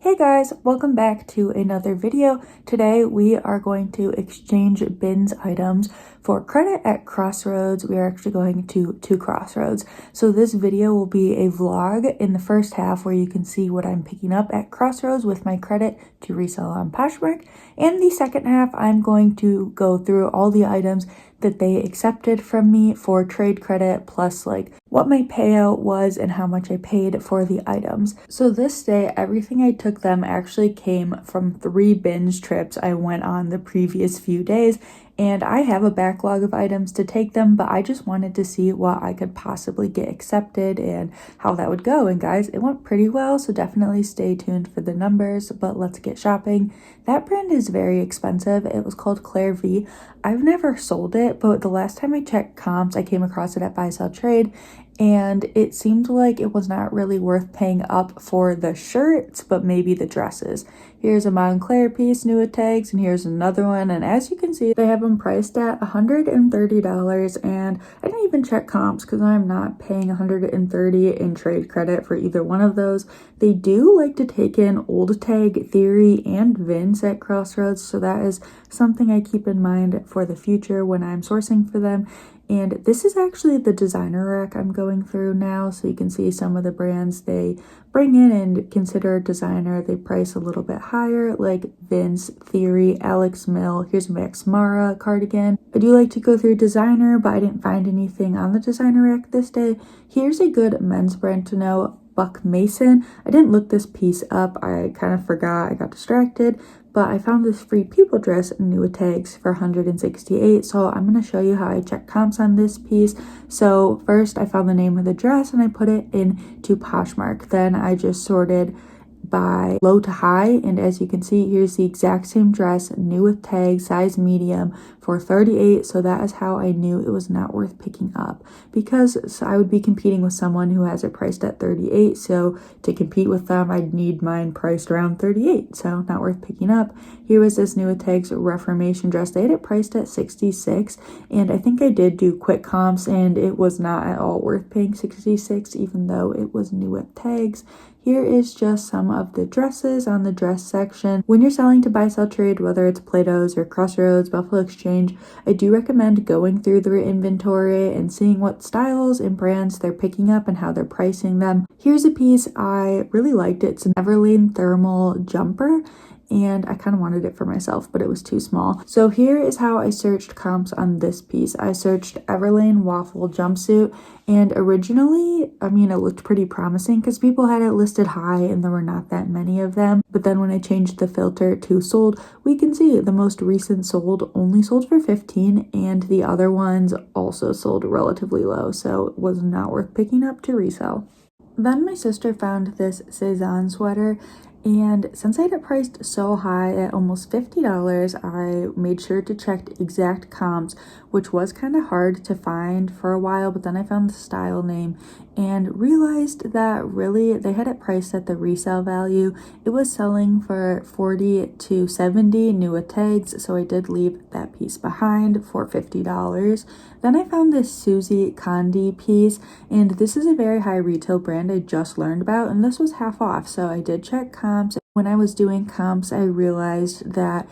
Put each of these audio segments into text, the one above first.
Hey guys, welcome back to another video. Today we are going to exchange bins items for credit at Crossroads. We are actually going to Crossroads. So this video will be a vlog in the first half where you can see what I'm picking up at Crossroads with my credit to resell on Poshmark. And the second half, I'm going to go through all the items that they accepted from me for trade credit, plus like what my payout was and how much I paid for the items. So this day, everything I took them actually came from 3 binge trips I went on the previous few days. And I have a backlog of items to take them, but I just wanted to see what I could possibly get accepted and how that would go. And guys, it went pretty well, so definitely stay tuned for the numbers, but let's get shopping. That brand is very expensive. It was called Claire V. I've never sold it, but the last time I checked comps, I came across it at Buy Sell Trade, and it seemed like it was not really worth paying up for the shirts, but maybe the dresses. Here's a Moncler piece, new with tags, and here's another one. And as you can see, they have them priced at $130, and I didn't even check comps because I'm not paying $130 in trade credit for either one of those. They do like to take in old tag, Theory, and Vince at Crossroads, so that is something I keep in mind for the future when I'm sourcing for them. And this is actually the designer rack I'm going through now, so you can see some of the brands they bring in and consider designer. They price a little bit higher, like Vince, Theory, Alex Mill. Here's a Max Mara cardigan. I do like to go through designer, but I didn't find anything on the designer rack this day. Here's a good men's brand to know, Buck Mason. I didn't look this piece up. I kind of forgot. I got distracted. But I found this Free People dress new with tags for $168. So I'm going to show you how I check comps on this piece. So first I found the name of the dress and I put it into Poshmark. Then I just sorted by low to high, and as you can see, here's the exact same dress, new with tags, size medium, for $38. So that is how I knew it was not worth picking up, because I would be competing with someone who has it priced at $38. So to compete with them, I'd need mine priced around $38. So not worth picking up. Here was this new with tags Reformation dress. They had it priced at $66, and I think I did do quick comps, and it was not at all worth paying $66, even though it was new with tags. Here is just some of the dresses on the dress section. When you're selling to buy sell trade, whether it's Platos or Crossroads, Buffalo Exchange, I do recommend going through their inventory and seeing what styles and brands they're picking up and how they're pricing them. Here's a piece I really liked. It's an Everlane thermal jumper, and I kind of wanted it for myself, but it was too small. So here is how I searched comps on this piece. I searched Everlane waffle jumpsuit, and originally, it looked pretty promising because people had it listed high and there were not that many of them. But then when I changed the filter to sold, we can see the most recent sold only sold for $15, and the other ones also sold relatively low, so it was not worth picking up to resell. Then my sister found this Cezanne sweater, and since I had it priced so high at almost $50, I made sure to check exact comps, which was kind of hard to find for a while, but then I found the style name and realized that really they had it priced at the resale value. It was selling for $40 to $70 new with tags, so I did leave that piece behind for $50. Then I found this Susie Condi piece, and this is a very high retail brand I just learned about, and this was half off, so I did check comps. When I was doing comps, I realized that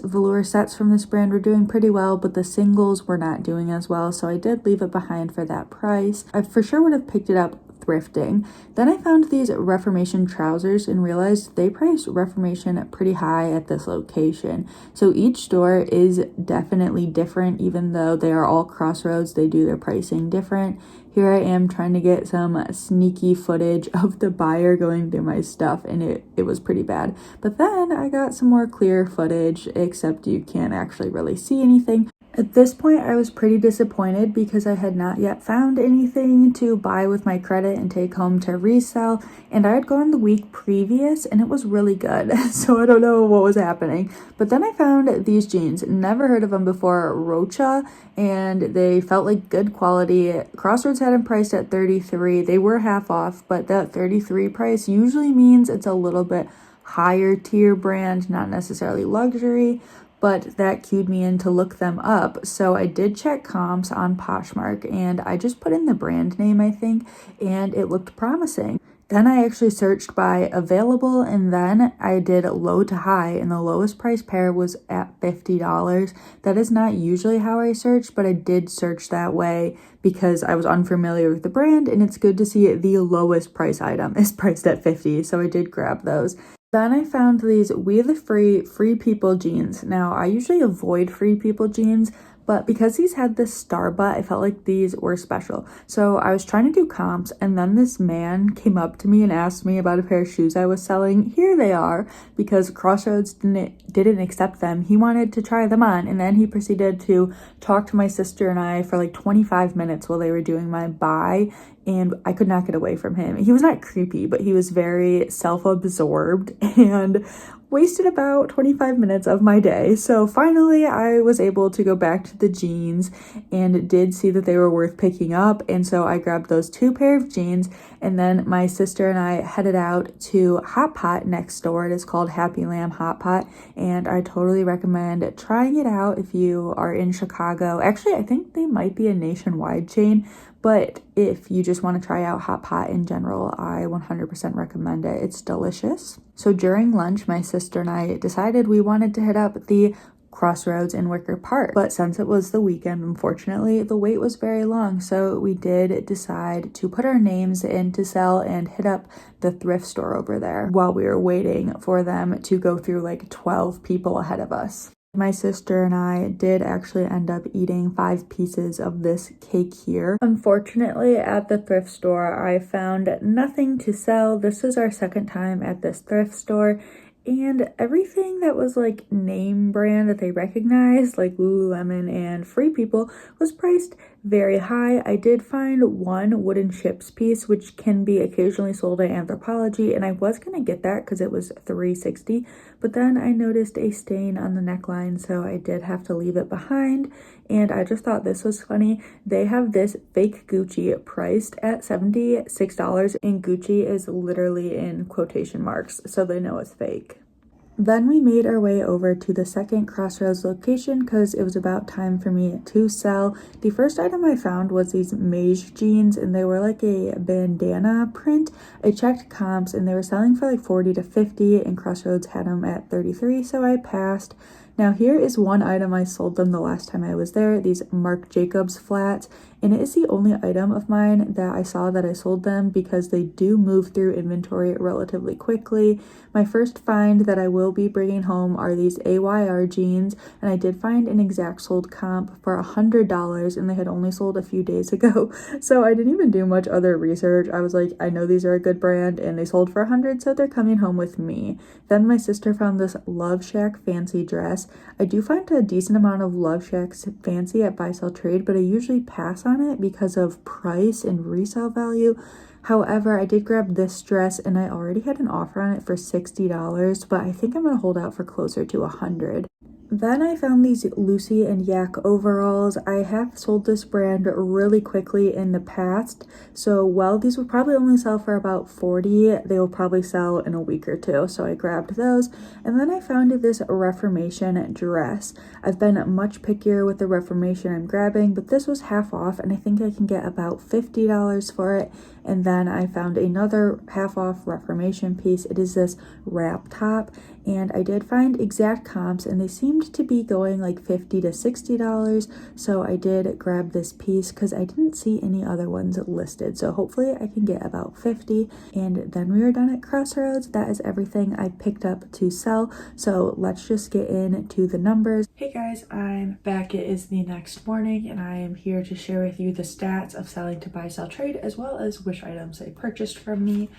velour sets from this brand were doing pretty well, but the singles were not doing as well, so I did leave it behind for that price. I for sure would have picked it up thrifting. Then I found these Reformation trousers and realized they priced Reformation pretty high at this location. So each store is definitely different, even though they are all Crossroads, they do their pricing different. Here I am trying to get some sneaky footage of the buyer going through my stuff, and it was pretty bad. But then I got some more clear footage, except you can't actually really see anything. At this point, I was pretty disappointed because I had not yet found anything to buy with my credit and take home to resell, and I had gone the week previous and it was really good, so I don't know what was happening. But then I found these jeans, never heard of them before, Rocha, and they felt like good quality. Crossroads had them priced at $33. They were half off, but that $33 price usually means it's a little bit higher tier brand, not necessarily luxury. But that cued me in to look them up. So I did check comps on Poshmark, and I just put in the brand name, I think, and it looked promising. Then I actually searched by available, and then I did low to high, and the lowest price pair was at $50. That is not usually how I search, but I did search that way because I was unfamiliar with the brand, and it's good to see the lowest price item is priced at $50, so I did grab those. Then I found these We the Free People jeans. Now, I usually avoid Free People jeans, but because these had this star butt, I felt like these were special. So I was trying to do comps, and then this man came up to me and asked me about a pair of shoes I was selling. Here they are, because Crossroads didn't accept them. He wanted to try them on, and then he proceeded to talk to my sister and I for like 25 minutes while they were doing my buy, and I could not get away from him. He was not creepy, but he was very self-absorbed and wasted about 25 minutes of my day. So finally I was able to go back to the jeans and did see that they were worth picking up, and so I grabbed those 2 pair of jeans, and then my sister and I headed out to Hot Pot next door. It is called Happy Lamb Hot Pot, and I totally recommend trying it out if you are in Chicago. Actually, I think they might be a nationwide chain, but if you just want to try out Hot Pot in general, I 100% recommend it. It's delicious. So during lunch, my sister and I decided we wanted to hit up the Crossroads in Wicker Park. But since it was the weekend, unfortunately, the wait was very long. So we did decide to put our names in to sell and hit up the thrift store over there while we were waiting for them to go through like 12 people ahead of us. My sister and I did actually end up eating 5 pieces of this cake here. Unfortunately, at the thrift store, I found nothing to sell. This is our second time at this thrift store, and everything that was like name brand that they recognized, like Lululemon and Free People, was priced very high. I did find one wooden chips piece, which can be occasionally sold at Anthropologie, and I was gonna get that because it was $3.60, but then I noticed a stain on the neckline, so I did have to leave it behind. And I just thought this was funny. They have this fake Gucci priced at $76, and Gucci is literally in quotation marks, so they know it's fake. Then we made our way over to the second Crossroads location because it was about time for me to sell. The first item I found was these beige jeans, and they were like a bandana print. I checked comps and they were selling for like 40 to 50, and Crossroads had them at 33, so I passed. Now here is one item I sold them the last time I was there, these Marc Jacobs flats, and it is the only item of mine that I saw that I sold them because they do move through inventory relatively quickly. My first find that I will be bringing home are these AYR jeans, and I did find an exact sold comp for $100, and they had only sold a few days ago, so I didn't even do much other research. I was like, I know these are a good brand, and they sold for $100, so they're coming home with me. Then my sister found this Love Shack fancy dress. I do find a decent amount of Love Shacks fancy at Buy Sell Trade, but I usually pass on it because of price and resale value. However, I did grab this dress, and I already had an offer on it for $60, but I think I'm gonna hold out for closer to $100. Then I found these Lucy and Yak overalls. I have sold this brand really quickly in the past, so while these will probably only sell for about $40, they will probably sell in a week or two, so I grabbed those. And then I found this Reformation dress. I've been much pickier with the Reformation I'm grabbing, but this was half off, and I think I can get about $50 for it. And then I found another half off Reformation piece. It is this wrap top, and I did find exact comps, and they seemed to be going like $50 to $60, so I did grab this piece because I didn't see any other ones listed, so hopefully I can get about $50. And then we were done at Crossroads. That is everything I picked up to sell, so let's just get into the numbers. Hey guys, I'm back. It is the next morning, and I am here to share with you the stats of selling to Buy Sell Trade, as well as which items they purchased from me.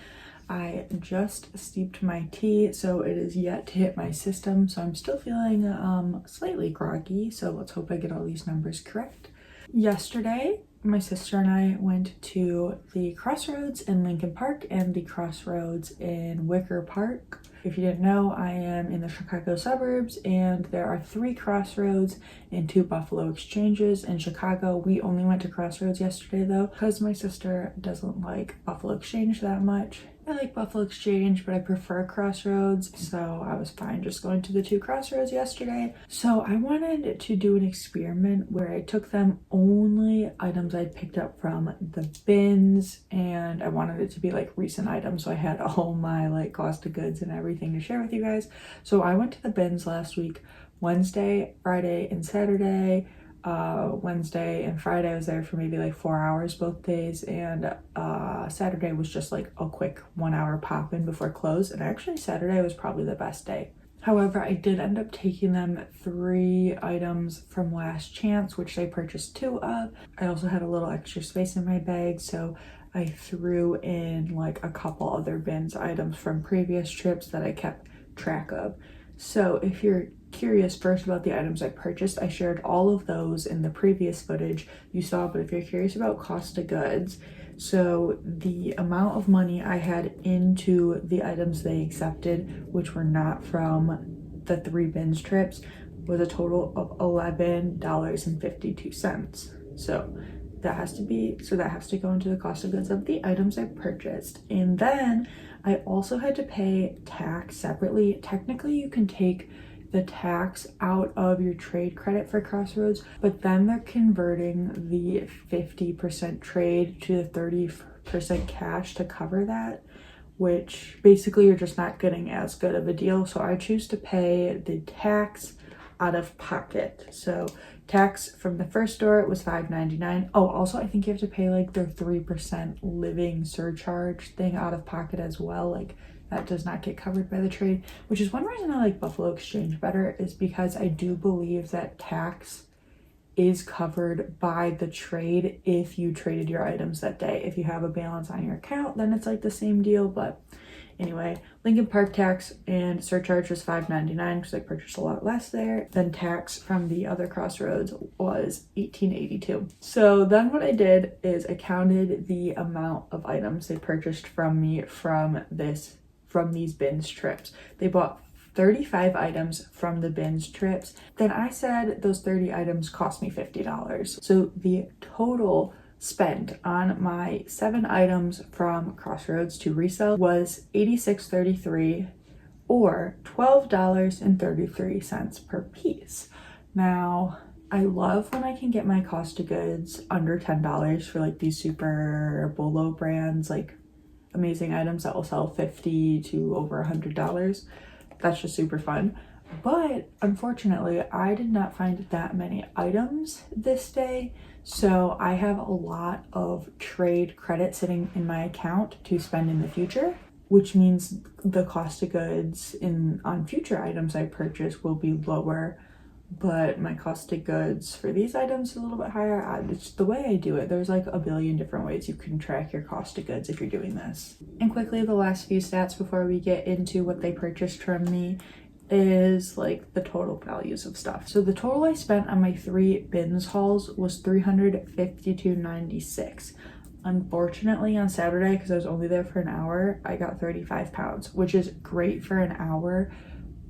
I just steeped my tea, so it is yet to hit my system, so I'm still feeling slightly groggy, so let's hope I get all these numbers correct. Yesterday, my sister and I went to the Crossroads in Lincoln Park and the Crossroads in Wicker Park. If you didn't know, I am in the Chicago suburbs, and there are 3 Crossroads and 2 Buffalo exchanges in Chicago. We only went to Crossroads yesterday though, because my sister doesn't like Buffalo Exchange that much, I like Buffalo Exchange, but I prefer Crossroads, so I was fine just going to the 2 Crossroads yesterday. So I wanted to do an experiment where I took them only items I'd picked up from the bins, and I wanted it to be like recent items, so I had all my like cost of goods and everything to share with you guys. So I went to the bins last week, Wednesday, Friday, and Saturday. Wednesday and Friday I was there for maybe like 4 hours both days, and Saturday was just like a quick 1 hour pop in before close, and actually Saturday was probably the best day. However, I did end up taking them 3 items from Last Chance, which I purchased 2 of. I also had a little extra space in my bag, so I threw in like a couple other bins items from previous trips that I kept track of. So if you're curious first about the items I purchased, I shared all of those in the previous footage you saw, but if you're curious about cost of goods, so the amount of money I had into the items they accepted, which were not from the 3 bins trips, was a total of $11.52. So that has to go into the cost of goods of the items I purchased. And then I also had to pay tax separately. Technically, you can take the tax out of your trade credit for Crossroads, but then they're converting the 50% trade to the 30% cash to cover that, which basically you're just not getting as good of a deal. So I choose to pay the tax out of pocket. So tax from the first store was $5.99. Oh, also I think you have to pay like their 3% living surcharge thing out of pocket as well. Like that does not get covered by the trade, which is one reason I like Buffalo Exchange better, is because I do believe that tax is covered by the trade if you traded your items that day. If you have a balance on your account, then it's like the same deal. But anyway, Lincoln Park tax and surcharge was $5.99 because I purchased a lot less there. Then tax from the other Crossroads was $18.82. So then what I did is I counted the amount of items they purchased from me from these bins trips. They bought 35 items from the bins trips. Then I said those 30 items cost me $50. So the total spent on my 7 items from Crossroads to Resell was $86.33 or $12.33 per piece. Now, I love when I can get my cost of goods under $10 for like these super BOLO brands, like amazing items that will sell $50 to over $100. That's just super fun. But unfortunately, I did not find that many items this day. So I have a lot of trade credit sitting in my account to spend in the future, which means the cost of goods on future items I purchase will be lower, but my cost of goods for these items is a little bit higher. It's the way I do it. There's like a billion different ways you can track your cost of goods if you're doing this. And quickly, the last few stats before we get into what they purchased from me is like the total values of stuff. So the total I spent on my 3 bins hauls was $352.96. Unfortunately, on Saturday, because I was only there for an hour, I got 35 pounds, which is great for an hour,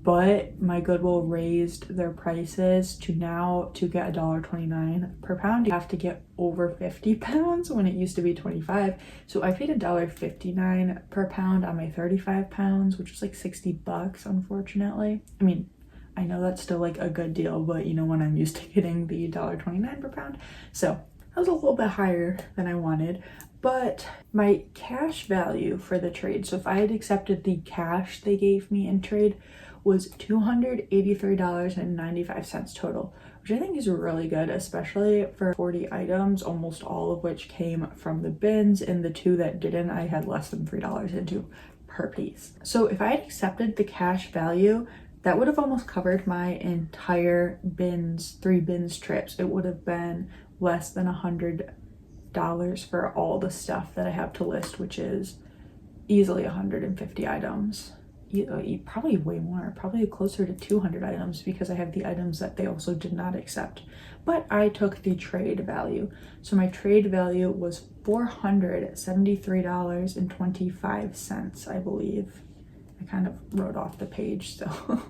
but my Goodwill raised their prices to now, to get $1.29 per pound, you have to get over 50 pounds when it used to be 25. So I paid $1.59 per pound on my 35 pounds, which was like $60, unfortunately. I mean, I know that's still like a good deal, but you know, when I'm used to getting the $1.29 per pound. So that was a little bit higher than I wanted. But my cash value for the trade, so if I had accepted the cash they gave me in trade, was $283.95 total, which I think is really good, especially for 40 items, almost all of which came from the bins, and the 2 that didn't, I had less than $3 into per piece. So if I had accepted the cash value, that would have almost covered my entire 3 bins trips. It would have been less than $100 for all the stuff that I have to list, which is easily 150 items. Probably way more, probably closer to 200 items, because I have the items that they also did not accept. But I took the trade value. So my trade value was $473.25, I believe. I kind of wrote off the page, so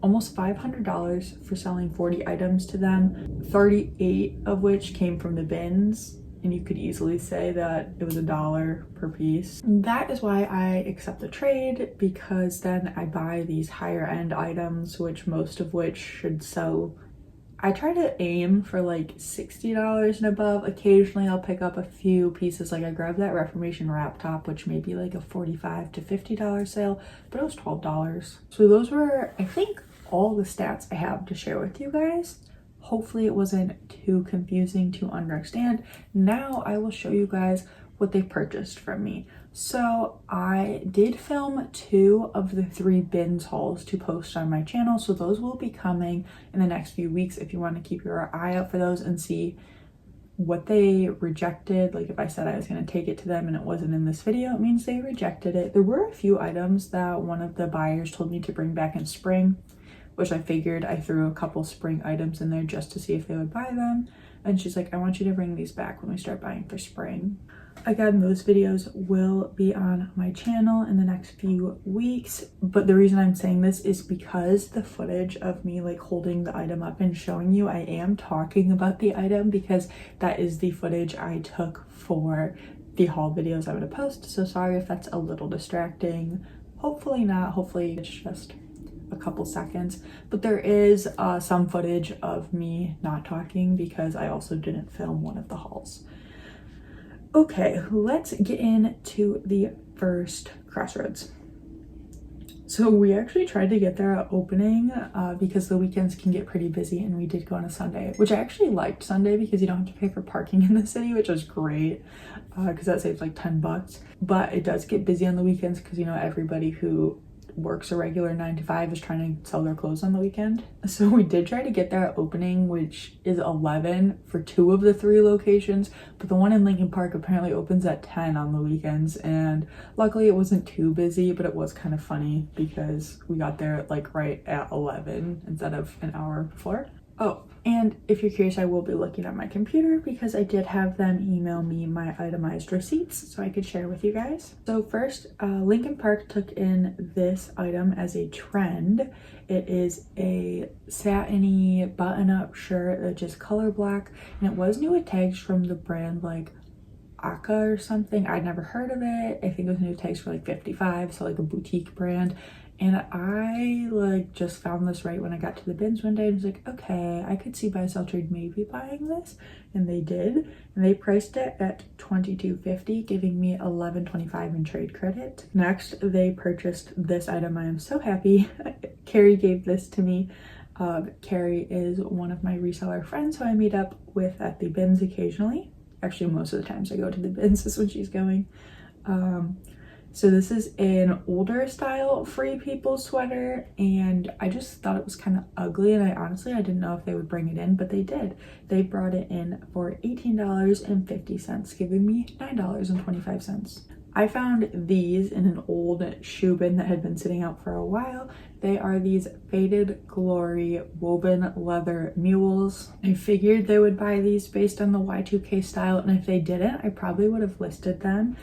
almost $500 for selling 40 items to them, 38 of which came from the bins. and you could easily say that it was $1 per piece. That is why I accept the trade, because then I buy these higher end items, which most of which should sell. I try to aim for like $60 and above. Occasionally I'll pick up a few pieces, like I grabbed that Reformation wrap top, which may be like a $45 to $50 sale, but it was $12. So those were, I think, all the stats I have to share with you guys. Hopefully it wasn't too confusing to understand. Now I will show you guys what they purchased from me. So I did film 2 of the 3 bins hauls to post on my channel, so those will be coming in the next few weeks if you want to keep your eye out for those and see what they rejected. Like if I said I was going to take it to them and it wasn't in this video, it means they rejected it. There were a few items that one of the buyers told me to bring back in spring, which I figured. I threw a couple spring items in there just to see if they would buy them. And she's like, I want you to bring these back when we start buying for spring. Again, those videos will be on my channel in the next few weeks. But the reason I'm saying this is because the footage of me like holding the item up and showing you, I am talking about the item because that is the footage I took for the haul videos I'm going to post. So sorry if that's a little distracting. Hopefully not. Hopefully it's just a couple seconds, but there is some footage of me not talking because I also didn't film one of the hauls. Okay, let's get into the first Crossroads. So we actually tried to get there at opening because the weekends can get pretty busy, and we did go on a Sunday, which I actually liked Sunday because you don't have to pay for parking in the city, which was great because that saves like $10. But it does get busy on the weekends because, you know, everybody who works a regular 9 to 5 is trying to sell their clothes on the weekend. So we did try to get there at opening, which is 11 for 2 of the 3 locations, but the one in Lincoln Park apparently opens at 10 on the weekends, and luckily it wasn't too busy, but it was kind of funny because we got there like right at 11 instead of an hour before. Oh, and if you're curious, I will be looking at my computer because I did have them email me my itemized receipts so I could share with you guys. So first, Lincoln Park took in this item as a trend. It is a satiny button-up shirt that's just color black, and it was new with tags from the brand like Aka or something. I'd never heard of it. I think it was new tags for like $55, so like a boutique brand. And I like just found this right when I got to the bins one day and was like, okay, I could see Buy Sell Trade maybe buying this. And they did. And they priced it at $22.50, giving me $11.25 in trade credit. Next, they purchased this item. I am so happy. Carrie gave this to me. Carrie is one of my reseller friends who I meet up with at the bins occasionally. Actually, most of the times I go to the bins is when she's going. So this is an older style Free People sweater, and I just thought it was kind of ugly, and I didn't know if they would bring it in, but they did. They brought it in for $18.50, giving me $9.25. I found these in an old shoe bin that had been sitting out for a while. They are these Faded Glory woven leather mules. I figured they would buy these based on the Y2K style, and if they didn't, I probably would have listed them.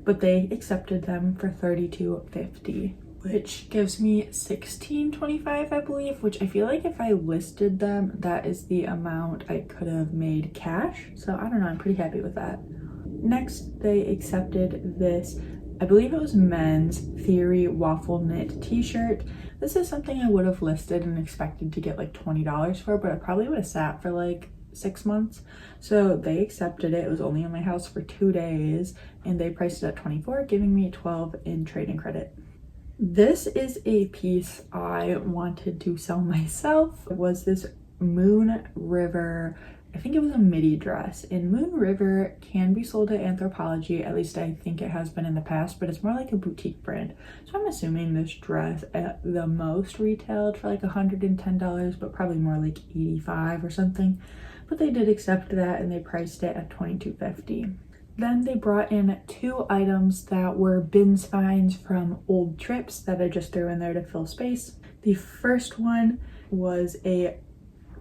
But they accepted them for $32.50, which gives me $16.25, I believe, which I feel like if I listed them, that is the amount I could have made cash. So I don't know, I'm pretty happy with that. Next, they accepted this, I believe it was men's Theory waffle knit t-shirt. This is something I would have listed and expected to get like $20 for, but I probably would have sat for like 6 months. So they accepted it. It was only in my house for 2 days, and they priced it at $24, giving me $12 in trading credit. This is a piece I wanted to sell myself. It was this Moon River, I think it was a midi dress, and Moon River can be sold at Anthropologie, at least I think it has been in the past, but it's more like a boutique brand. So I'm assuming this dress at the most retailed for like $110, but probably more like $85 or something. But they did accept that, and they priced it at $22.50. Then they brought in 2 items that were bins finds from old trips that I just threw in there to fill space. The first one was a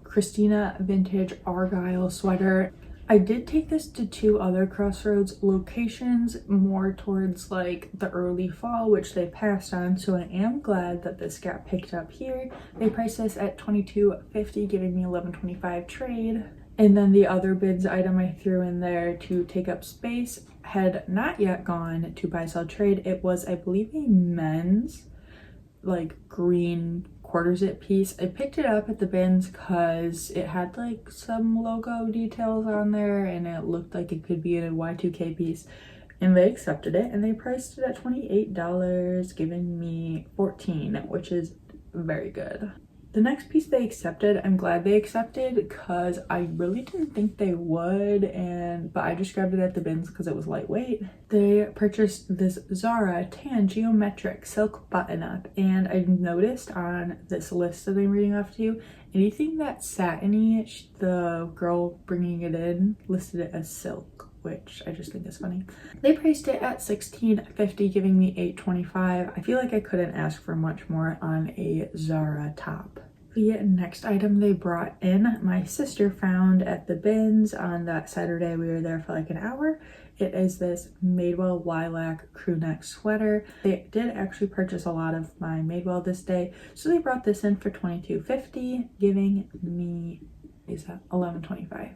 Christina vintage Argyle sweater. I did take this to 2 other Crossroads locations, more towards like the early fall, which they passed on, so I am glad that this got picked up here. They priced this at $22.50, giving me $11.25 trade. And then the other bins item I threw in there to take up space had not yet gone to buy sell trade. It was, I believe, a men's like green quarter zip piece. I picked it up at the bins because it had like some logo details on there and it looked like it could be a Y2K piece, and they accepted it and they priced it at $28, giving me 14, which is very good. The next piece they accepted, I'm glad they accepted because I really didn't think they would, but I just grabbed it at the bins because it was lightweight. They purchased this Zara tan geometric silk button up, and I noticed on this list that I'm reading off to you, anything that's satiny, the girl bringing it in listed it as silk, which I just think is funny. They priced it at $16.50, giving me $8.25. I feel like I couldn't ask for much more on a Zara top. The next item they brought in, my sister found at the bins on that Saturday. We were there for like an hour. It is this Madewell lilac crew neck sweater. They did actually purchase a lot of my Madewell this day, so they brought this in for $22.50, giving me, is that $11.25.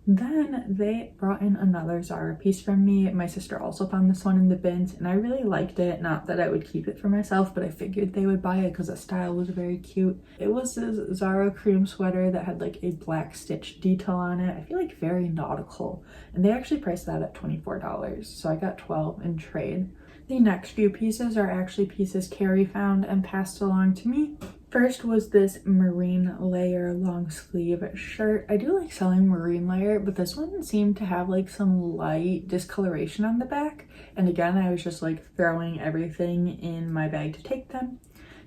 Then they brought in another Zara piece from me. My sister also found this one in the bins and I really liked it. Not that I would keep it for myself, but I figured they would buy it because the style was very cute. It was this Zara cream sweater that had like a black stitch detail on it. I feel like very nautical, and they actually priced that at $24, so I got 12 in trade. The next few pieces are actually pieces Carrie found and passed along to me. First was this marine layer long sleeve shirt. I do like selling marine layer, but this one seemed to have like some light discoloration on the back. And again, I was just like throwing everything in my bag to take them.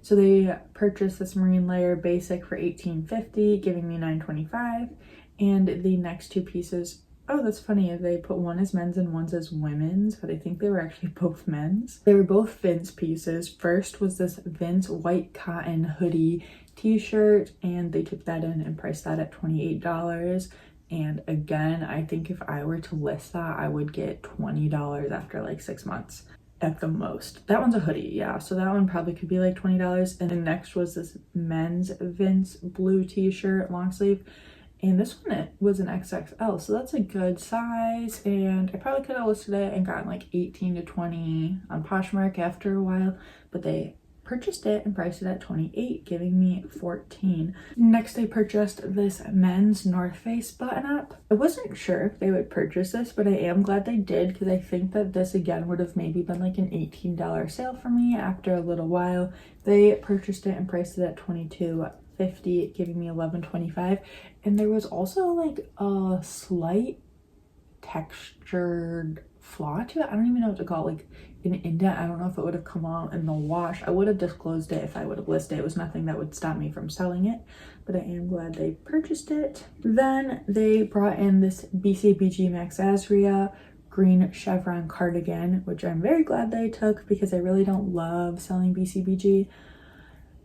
So they purchased this marine layer basic for $18.50, giving me $9.25. And the next two pieces, oh, that's funny. They put one as men's and one's as women's, but I think they were actually both men's. They were both Vince pieces. First was this Vince white cotton hoodie t-shirt, and they took that in and priced that at $28. And again, I think if I were to list that, I would get $20 after like 6 months at the most. That one's a hoodie, yeah, so that one probably could be like $20. And then next was this men's Vince blue t-shirt long sleeve. And this one, it was an XXL, so that's a good size, and I probably could have listed it and gotten like 18 to 20 on Poshmark after a while, but they purchased it and priced it at $28, giving me $14. Next, they purchased this men's North Face button up. I wasn't sure if they would purchase this, but I am glad they did because I think that this again would have maybe been like an $18 sale for me after a little while. They purchased it and priced it at $22.50, giving me $11.25. And there was also like a slight textured flaw to it. I don't even know what to call it, like an indent. I don't know if it would have come out in the wash. I would have disclosed it if I would have listed it. It was nothing that would stop me from selling it, but I am glad they purchased it. Then they brought in this BCBG Max Azria green chevron cardigan, which I'm very glad they took because I really don't love selling BCBG.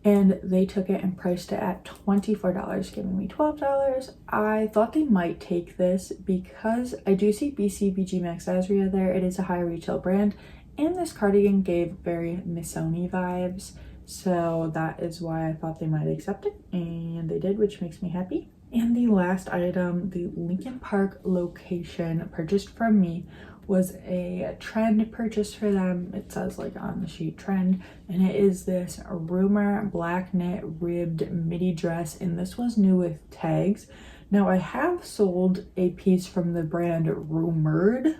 And they took it and priced it at $24, giving me $12. I thought they might take this because I do see BCBG Max Azria there. It is a high retail brand, and this cardigan gave very Missoni vibes. So that is why I thought they might accept it, and they did, which makes me happy. And the last item, the Lincoln Park location purchased from me, was a trend purchase for them. It says like on the sheet trend, and it is this Rumor black knit ribbed midi dress, and this was new with tags. Now I have sold a piece from the brand Rumored,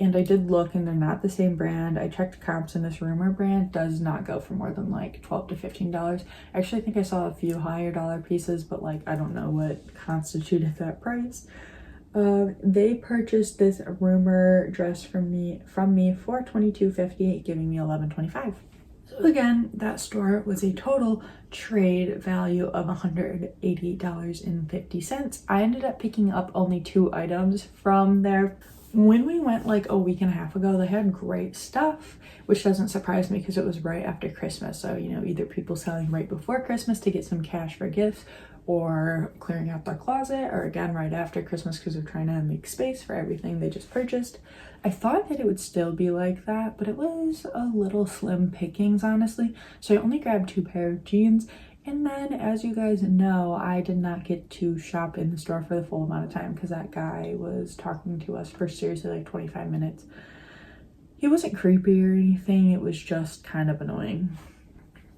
and I did look and they're not the same brand. I checked comps, and this Rumor brand does not go for more than like $12 to $15. I actually think I saw a few higher dollar pieces, but like I don't know what constituted that price. They purchased this Rumor dress from me for $22.50, giving me $11.25. So again, that store was a total trade value of $180.50. I ended up picking up only 2 items from there. When we went like a week and a half ago, they had great stuff, which doesn't surprise me because it was right after Christmas. So, you know, either people selling right before Christmas to get some cash for gifts, or clearing out their closet, or again right after Christmas because they're trying to make space for everything they just purchased. I thought that it would still be like that, but it was a little slim pickings, honestly. So I only grabbed 2 pair of jeans, And then, as you guys know, I did not get to shop in the store for the full amount of time because that guy was talking to us for seriously like 25 minutes. He wasn't creepy or anything, it was just kind of annoying.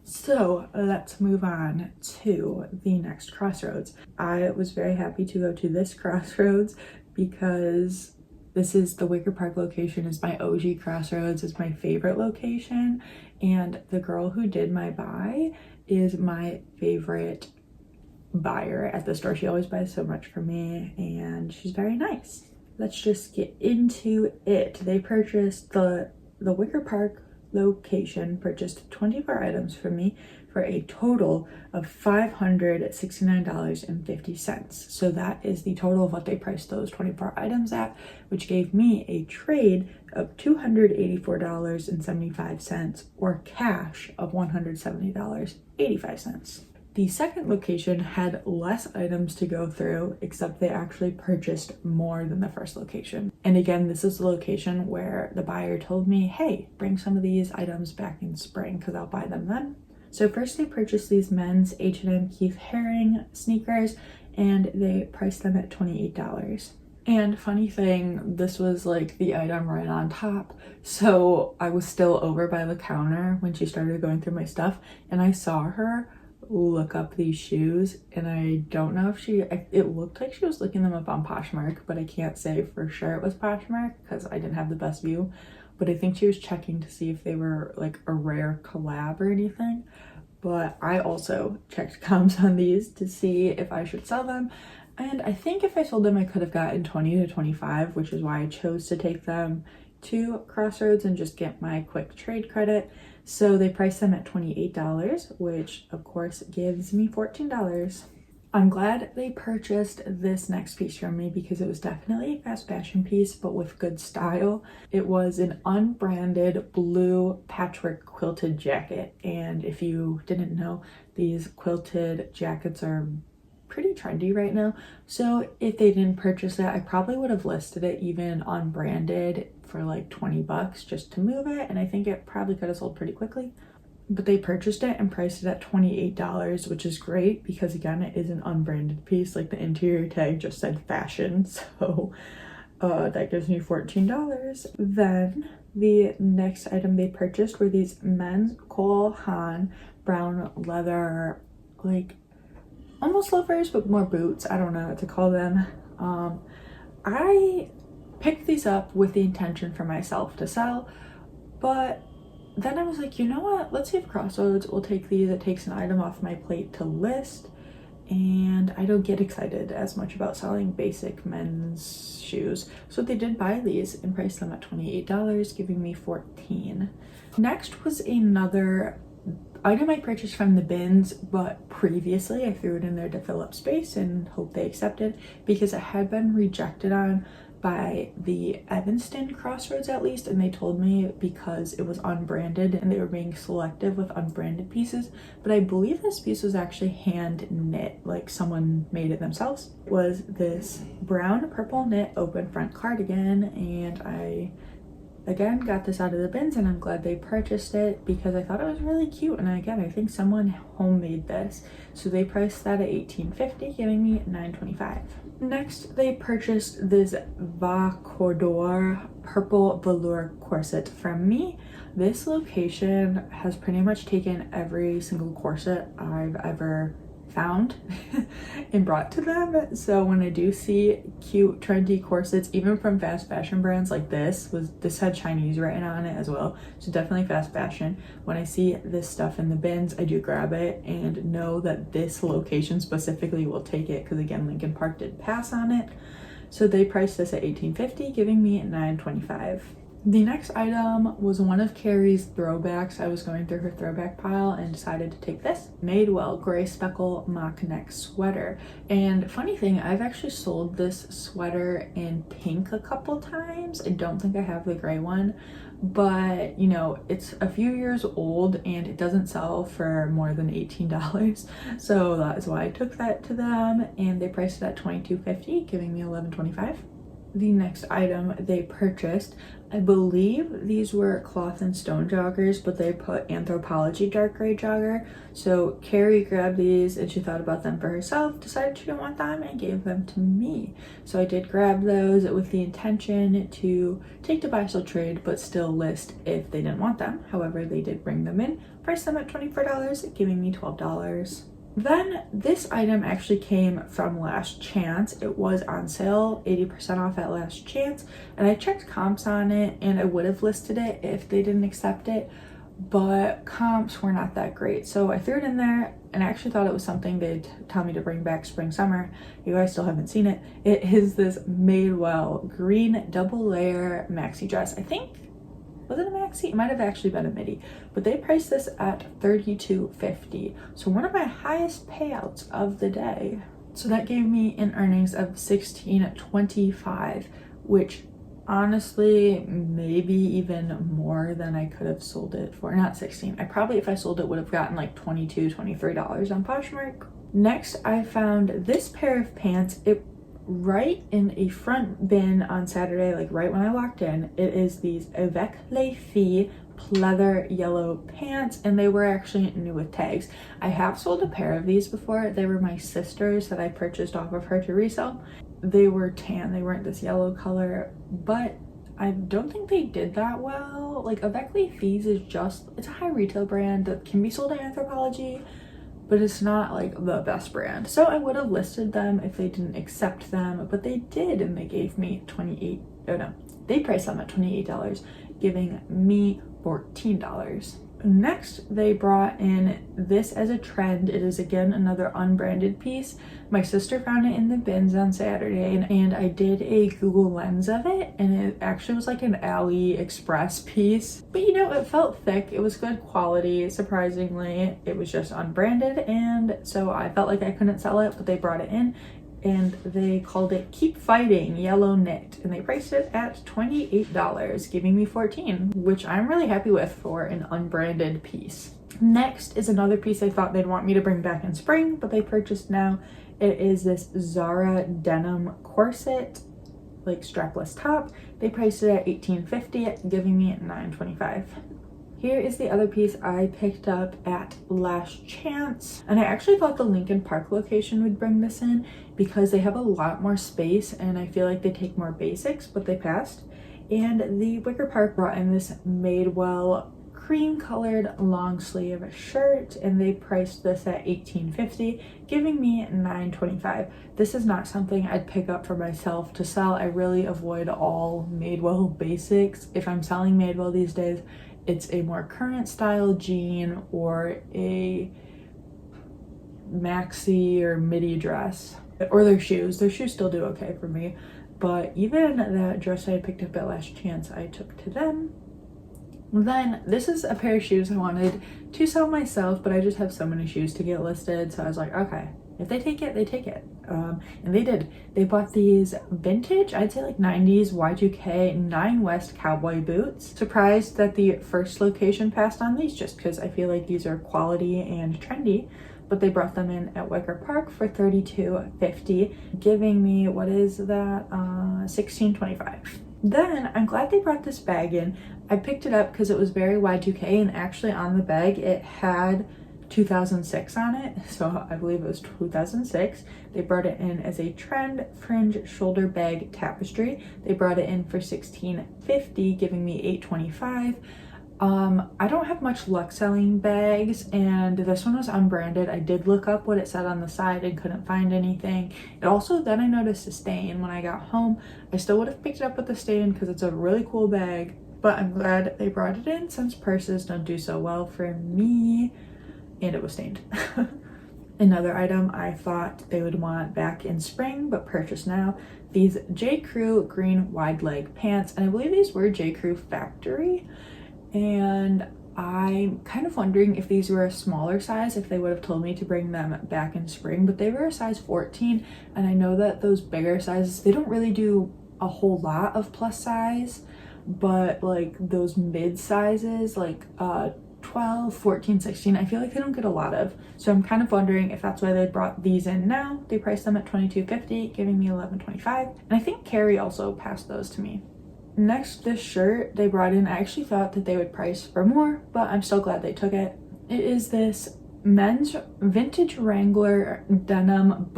So let's move on to the next Crossroads. I was very happy to go to this Crossroads because this is the Wicker Park location, is my OG Crossroads, is my favorite location, and the girl who did my buy is my favorite buyer at the store. She always buys so much for me and she's very nice. Let's just get into it. They purchased the Wicker Park location purchased 24 items from me for a total of $569.50. So that is the total of what they priced those 24 items at, which gave me a trade of $284.75 or cash of $170.85. The second location had less items to go through, except they actually purchased more than the first location. And again, this is the location where the buyer told me, hey, bring some of these items back in spring because I'll buy them then. So first they purchased these men's H&M Keith Haring sneakers and they priced them at $28. And funny thing, this was like the item right on top. So I was still over by the counter when she started going through my stuff and I saw her look up these shoes, and I don't know if it looked like she was looking them up on Poshmark, but I can't say for sure it was Poshmark because I didn't have the best view, but I think she was checking to see if they were like a rare collab or anything. But I also checked comps on these to see if I should sell them, and I think if I sold them I could have gotten 20 to 25, which is why I chose to take them to Crossroads and just get my quick trade credit. So they priced them at $28, which of course gives me $14. I'm glad they purchased this next piece from me because it was definitely a fast fashion piece, but with good style. It was an unbranded blue patchwork quilted jacket. And if you didn't know, these quilted jackets are pretty trendy right now. So if they didn't purchase it, I probably would have listed it even unbranded for like 20 bucks just to move it, and I think it probably could have sold pretty quickly. But they purchased it and priced it at $28, which is great because again, it is an unbranded piece. Like the interior tag just said fashion, so that gives me $14. Then the next item they purchased were these men's Cole Haan brown leather, like almost loafers but more boots, I don't know what to call them. I picked these up with the intention for myself to sell, but then I was like, you know what, let's see if Crossroads will take these. It takes an item off my plate to list, and I don't get excited as much about selling basic men's shoes. So they did buy these and priced them at $28, giving me $14. Next was another item I purchased from the bins, but previously I threw it in there to fill up space and hope they accepted because it had been rejected on by the Evanston Crossroads at least, and they told me because it was unbranded and they were being selective with unbranded pieces. But I believe this piece was actually hand knit, like someone made it themselves. It was this brown purple knit open front cardigan, and I again got this out of the bins and I'm glad they purchased it because I thought it was really cute, and again I think someone homemade this. So they priced that at $18.50, giving me $9.25. Next they purchased this Va Cordor purple velour corset from me. This location has pretty much taken every single corset I've ever found and brought to them. So when I do see cute trendy corsets, even from fast fashion brands like this had Chinese written on it as well, so definitely fast fashion, when I see this stuff in the bins I do grab it and know that this location specifically will take it because again Lincoln Park did pass on it. So they priced this at $18.50, giving me $9.25. The next item was one of Carrie's throwbacks. I was going through her throwback pile and decided to take this Madewell gray speckle mock neck sweater. And funny thing, I've actually sold this sweater in pink a couple times. I don't think I have the gray one, but you know, it's a few years old and it doesn't sell for more than $18. So that is why I took that to them, and they priced it at $22.50, giving me $11.25. the next item they purchased. I believe these were cloth and stone joggers, but they put Anthropology dark gray jogger. So Carrie grabbed these and she thought about them for herself, decided she didn't want them, and gave them to me. So I did grab those with the intention to take to buy, sell, trade, but still list if they didn't want them. However, they did bring them in, priced them at $24, giving me $12. Then this item actually came from Last Chance. It was on sale, 80% off at Last Chance, and I checked comps on it and I would have listed it if they didn't accept it, but comps were not that great. So I threw it in there and I actually thought it was something they'd tell me to bring back spring summer. You guys still haven't seen it. It is this Madewell green double layer maxi dress. I think, was it a maxi? It might have actually been a midi, but they priced this at $32.50. So one of my highest payouts of the day. So that gave me an earnings of $16.25, which honestly, maybe even more than I could have sold it for. Not 16. I probably, if I sold it, would have gotten like $22, $23 on Poshmark. Next, I found this pair of pants. It right in a front bin on Saturday, like right when I walked in. It is these Avec les Filles pleather yellow pants, and they were actually new with tags. I have sold a pair of these before. They were my sister's that I purchased off of her to resell. They were tan, they weren't this yellow color, but I don't think they did that well. Like Avec les Filles is just, it's a high retail brand that can be sold at Anthropology, but it's not like the best brand. So I would have listed them if they didn't accept them, but they did, and they gave me they priced them at $28, giving me $14. Next, they brought in this as a trend. It is again another unbranded piece. My sister found it in the bins on Saturday, and I did a Google Lens of it, and it actually was like an AliExpress piece. But you know, it felt thick. It was good quality, surprisingly. It was just unbranded, and so I felt like I couldn't sell it, but they brought it in. And they called it Keep Fighting Yellow Knit, and they priced it at $28, giving me $14, which I'm really happy with for an unbranded piece. Next is another piece I thought they'd want me to bring back in spring, but they purchased now. It is this Zara denim corset, like strapless top. They priced it at $18.50, giving me $9.25. Here is the other piece I picked up at Last Chance, and I actually thought the Lincoln Park location would bring this in because they have a lot more space and I feel like they take more basics, but they passed. And the Wicker Park brought in this Madewell cream colored long sleeve shirt, and they priced this at $18.50, giving me $9.25. This is not something I'd pick up for myself to sell. I really avoid all Madewell basics. If I'm selling Madewell these days, it's a more current style jean or a maxi or midi dress, or their shoes. Their shoes still do okay for me, but even that dress I picked up at Last Chance, I took to them. Then this is a pair of shoes I wanted to sell myself, but I just have so many shoes to get listed, so I was like, okay, if they take it, they take it. And they did. They bought these vintage, I'd say like 90s Y2K 9 West cowboy boots. Surprised that the first location passed on these, just because I feel like these are quality and trendy. But they brought them in at Wicker Park for $32.50, giving me, what is that, $16.25. Then I'm glad they brought this bag in. I picked it up because it was very Y2K, and actually on the bag it had 2006 on it, so I believe it was 2006. They brought it in as a trend fringe shoulder bag tapestry. They brought it in for $16.50, giving me $8.25. I don't have much luck selling bags, and this one was unbranded. I did look up what it said on the side and couldn't find anything. It also, then I noticed a stain when I got home. I still would have picked it up with the stain because it's a really cool bag, but I'm glad they brought it in since purses don't do so well for me, and it was stained. Another item I thought they would want back in spring but purchase now, these J. Crew green wide leg pants, and I believe these were J. Crew factory. And I'm kind of wondering if these were a smaller size, if they would have told me to bring them back in spring, but they were a size 14, and I know that those bigger sizes, they don't really do a whole lot of plus size, but like those mid sizes, like 12, 14, 16. I feel like they don't get a lot of, so I'm kind of wondering if that's why they brought these in now. They priced them at $22.50, giving me $11.25, and I think Carrie also passed those to me. Next, this shirt they brought in, I actually thought that they would price for more, but I'm so glad they took it. It is this men's vintage Wrangler denim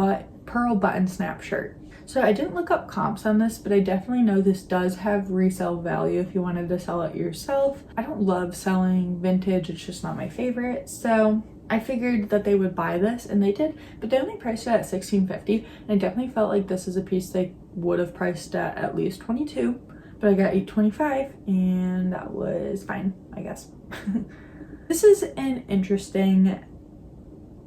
pearl button snap shirt. So I didn't look up comps on this, but I definitely know this does have resale value if you wanted to sell it yourself. I don't love selling vintage, it's just not my favorite. So I figured that they would buy this, and they did, but they only priced it at $16.50. And I definitely felt like this is a piece they would have priced at least $22, but I got $8.25, and that was fine, I guess. This is an interesting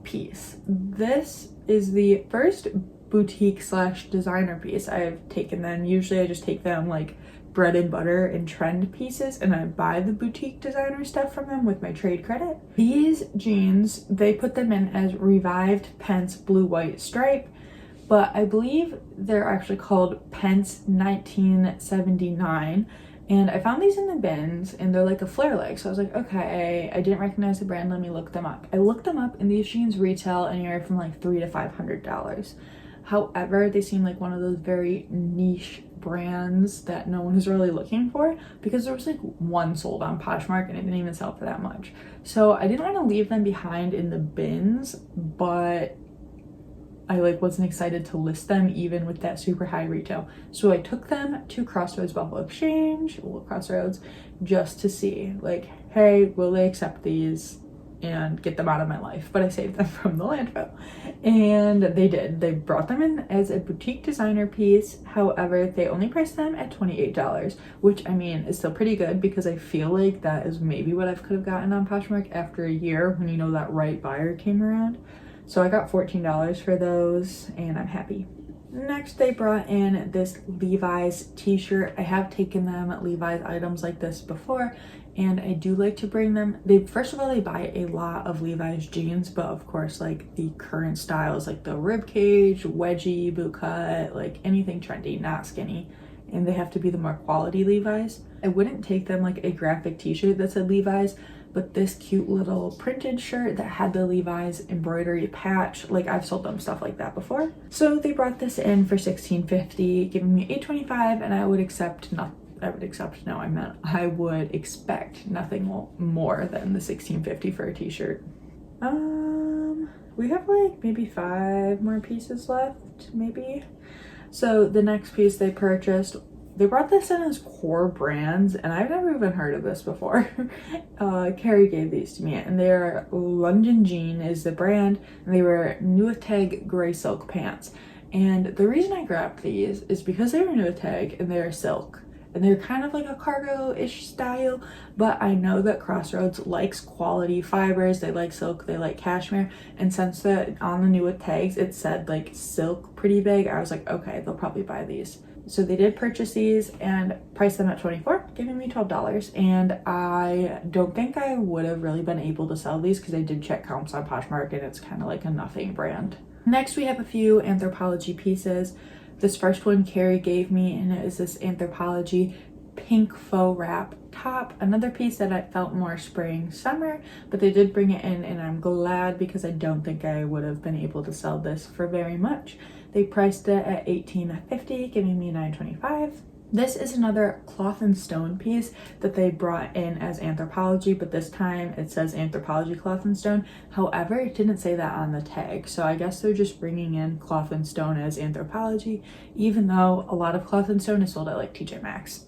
piece. This is the first boutique / designer piece I've taken them. Usually I just take them like bread and butter and trend pieces, and I buy the boutique designer stuff from them with my trade credit. These jeans, they put them in as Revived Pence Blue White Stripe, but I believe they're actually called Pence 1979. And I found these in the bins, and they're like a flare leg. So I was like, okay, I didn't recognize the brand. Let me look them up. I looked them up, and these jeans retail anywhere from like $300 to $500. However, they seem like one of those very niche brands that no one is really looking for, because there was like one sold on Poshmark and it didn't even sell for that much. So I didn't want to leave them behind in the bins, but I like wasn't excited to list them even with that super high retail. So I took them to Crossroads Buffalo Exchange, Crossroads, just to see like, hey, will they accept these and get them out of my life? But I saved them from the landfill, and they did. They brought them in as a boutique designer piece. However, they only priced them at $28, which I mean is still pretty good, because I feel like that is maybe what I could have gotten on Poshmark after a year when, you know, that right buyer came around. So I got $14 for those, and I'm happy. Next, they brought in this Levi's t-shirt. I have taken them Levi's items like this before, and I do like to bring them. First of all, they buy a lot of Levi's jeans, but of course, like the current styles, like the rib cage, wedgie, boot cut, like anything trendy, not skinny. And they have to be the more quality Levi's. I wouldn't take them like a graphic t-shirt that said Levi's, but this cute little printed shirt that had the Levi's embroidery patch, like I've sold them stuff like that before. So they brought this in for $16.50, giving me $8.25, and I would expect nothing more than the $16.50 for a t-shirt. We have like maybe 5 more pieces left, maybe. So the next piece they purchased, they brought this in as core brands, and I've never even heard of this before. Carrie gave these to me, and they're London Jean is the brand, and they were Nuitag gray silk pants. And the reason I grabbed these is because they were Nuitag and they're silk, and they're kind of like a cargo-ish style, but I know that Crossroads likes quality fibers. They like silk, they like cashmere, and since that on the Nuitags it said like silk pretty big, I was like, okay, they'll probably buy these. So they did purchase these and priced them at $24, giving me $12. And I don't think I would have really been able to sell these because I did check comps on Poshmark, and it's kind of like a nothing brand. Next, we have a few Anthropologie pieces. This first one Carrie gave me, and it is this Anthropologie pink faux wrap top. Another piece that I felt more spring summer, but they did bring it in, and I'm glad, because I don't think I would have been able to sell this for very much. They priced it at $18.50, giving me $9.25. This is another cloth and stone piece that they brought in as Anthropologie, but this time it says Anthropologie cloth and stone. However, it didn't say that on the tag, so I guess they're just bringing in cloth and stone as Anthropologie, even though a lot of cloth and stone is sold at like TJ Maxx.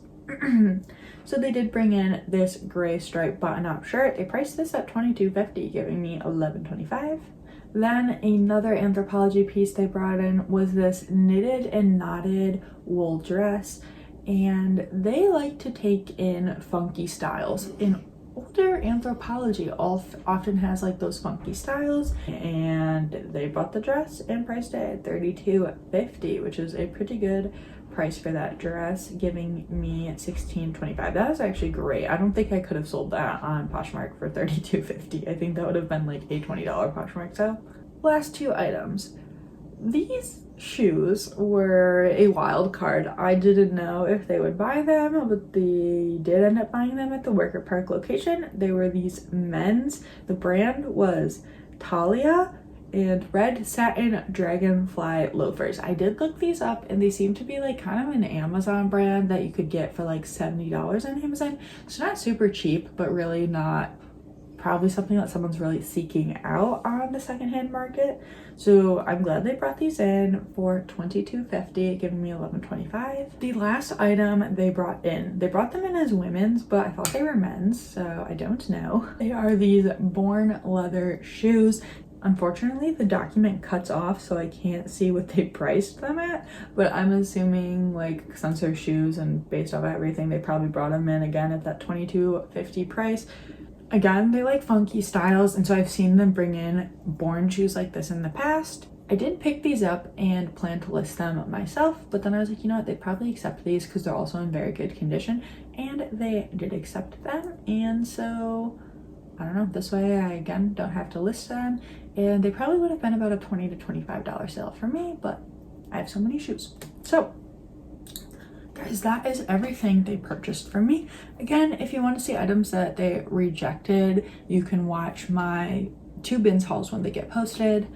So they did bring in this gray striped button-up shirt. They priced this at $22.50, giving me $11.25. Then another Anthropologie piece they brought in was this knitted and knotted wool dress, and they like to take in funky styles. In older Anthropologie often has like those funky styles, and they bought the dress and priced it at $32.50, which is a pretty good price for that dress, giving me $16.25. That was actually great. I don't think I could have sold that on Poshmark for $32.50. I think that would have been like a $20 Poshmark sale. Last 2 items. these shoes were a wild card. I didn't know if they would buy them, but they did end up buying them at the Worker Park location. They were these men's. The brand was Talia and red satin dragonfly loafers. I did look these up and they seem to be like kind of an Amazon brand that you could get for like $70 on Amazon. So not super cheap, but really not probably something that someone's really seeking out on the secondhand market. So I'm glad they brought these in for $22.50, giving me $11.25. The last item they brought them in as women's, but I thought they were men's, so I don't know. They are these Born leather shoes. Unfortunately, the document cuts off, so I can't see what they priced them at, but I'm assuming, like, since they're shoes and based off everything, they probably brought them in again at that $22.50 price. Again, they like funky styles, and so I've seen them bring in Born shoes like this in the past. I did pick these up and plan to list them myself, but then I was like, you know what, they'd probably accept these because they're also in very good condition, and they did accept them, and so I don't know, this way I again don't have to list them, and they probably would have been about a $20 to $25 sale for me, but I have so many shoes. So guys, that is everything they purchased from me. Again, if you want to see items that they rejected, you can watch my 2 bins hauls when they get posted.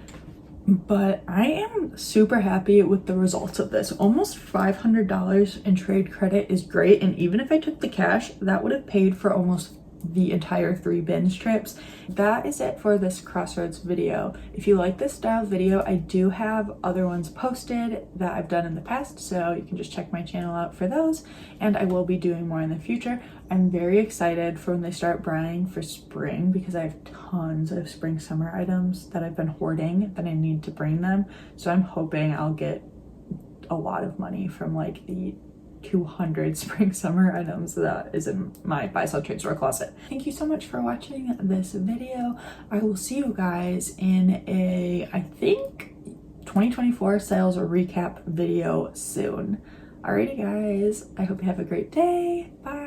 But I am super happy with the results of this. Almost $500 in trade credit is great, and even if I took the cash, that would have paid for almost the entire 3 bins trips. That is it for this Crossroads video. If you like this style video, I do have other ones posted that I've done in the past, so you can just check my channel out for those, and I will be doing more in the future. I'm very excited for when they start buying for spring because I have tons of spring summer items that I've been hoarding that I need to bring them, so I'm hoping I'll get a lot of money from like the 200 spring summer items that is in my buy sell trade store closet. Thank you so much for watching this video. I will see you guys in a, I think, 2024 sales recap video soon. Alrighty guys, I hope you have a great day. Bye.